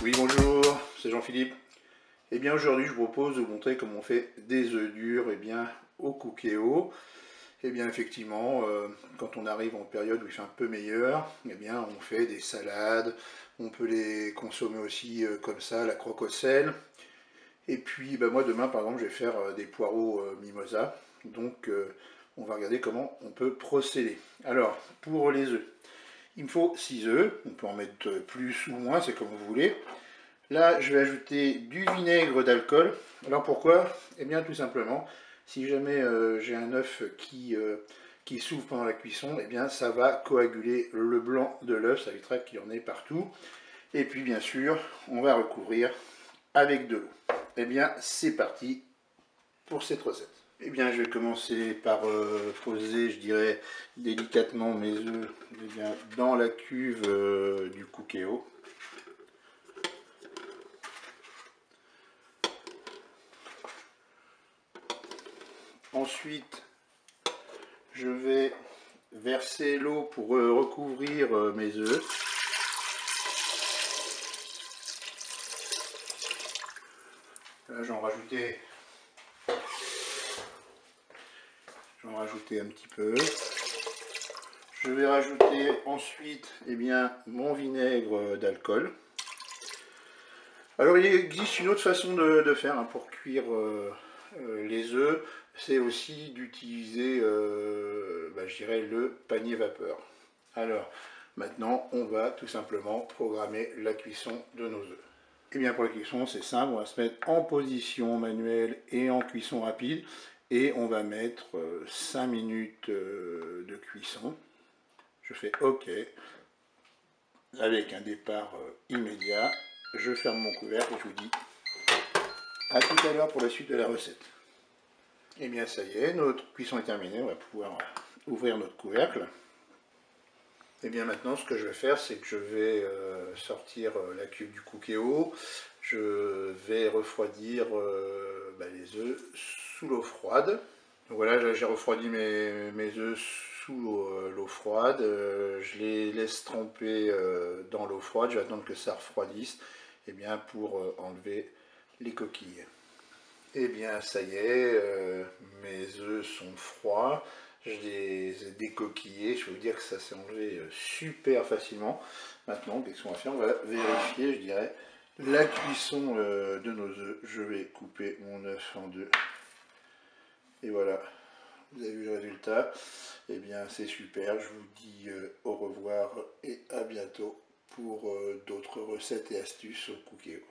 Oui, bonjour, c'est Jean-Philippe. Eh bien aujourd'hui je vous propose de vous montrer comment on fait des œufs durs au Cookéo. Eh bien effectivement, quand on arrive en période où il fait un peu meilleur, eh bien on fait des salades, on peut les consommer aussi comme ça, à la croque au sel. Et puis moi demain par exemple je vais faire des poireaux mimosa, donc on va regarder comment on peut procéder. Alors pour les œufs, il me faut 6 œufs, on peut en mettre plus ou moins, c'est comme vous voulez. Là, je vais ajouter du vinaigre d'alcool. Alors pourquoi? Eh bien tout simplement, si jamais j'ai un œuf qui s'ouvre pendant la cuisson, eh bien ça va coaguler le blanc de l'œuf, ça évitera qu'il y en ait partout. Et puis bien sûr, on va recouvrir avec de l'eau. Eh bien c'est parti pour cette recette. Eh bien je vais commencer par poser, je dirais, délicatement mes œufs dans la cuve du Cookéo. Ensuite, je vais verser l'eau pour recouvrir mes œufs. Là, j'en rajoutais un petit peu. Je vais rajouter ensuite mon vinaigre d'alcool. Alors il existe une autre façon de faire pour cuire les œufs, c'est aussi d'utiliser je dirais le panier vapeur. Alors maintenant on va tout simplement programmer la cuisson de nos œufs. Et bien pour la cuisson c'est simple, on va se mettre en position manuelle et en cuisson rapide et on va mettre 5 minutes de cuisson. Je fais OK avec un départ immédiat. Je ferme mon couvercle et je vous dis à tout à l'heure pour la suite de la recette. Et bien ça y est, notre cuisson est terminée, on va pouvoir ouvrir notre couvercle. Et bien maintenant ce que je vais faire, c'est que je vais sortir la cuve du Cookéo, je vais refroidir les œufs sous l'eau froide. Donc voilà, j'ai refroidi mes œufs sous l'eau froide, je les laisse tremper dans l'eau froide, je vais attendre que ça refroidisse pour enlever les coquilles. Et bien ça y est, mes œufs sont froids, je les ai décoquillés, je vais vous dire que ça s'est enlevé super facilement. Maintenant, qu'est-ce qu'on va faire? On va vérifier, je dirais, la cuisson de nos œufs. Je vais couper mon œuf en deux. Et voilà, vous avez vu le résultat. Et bien c'est super, je vous dis au revoir et à bientôt pour d'autres recettes et astuces au Cookéo.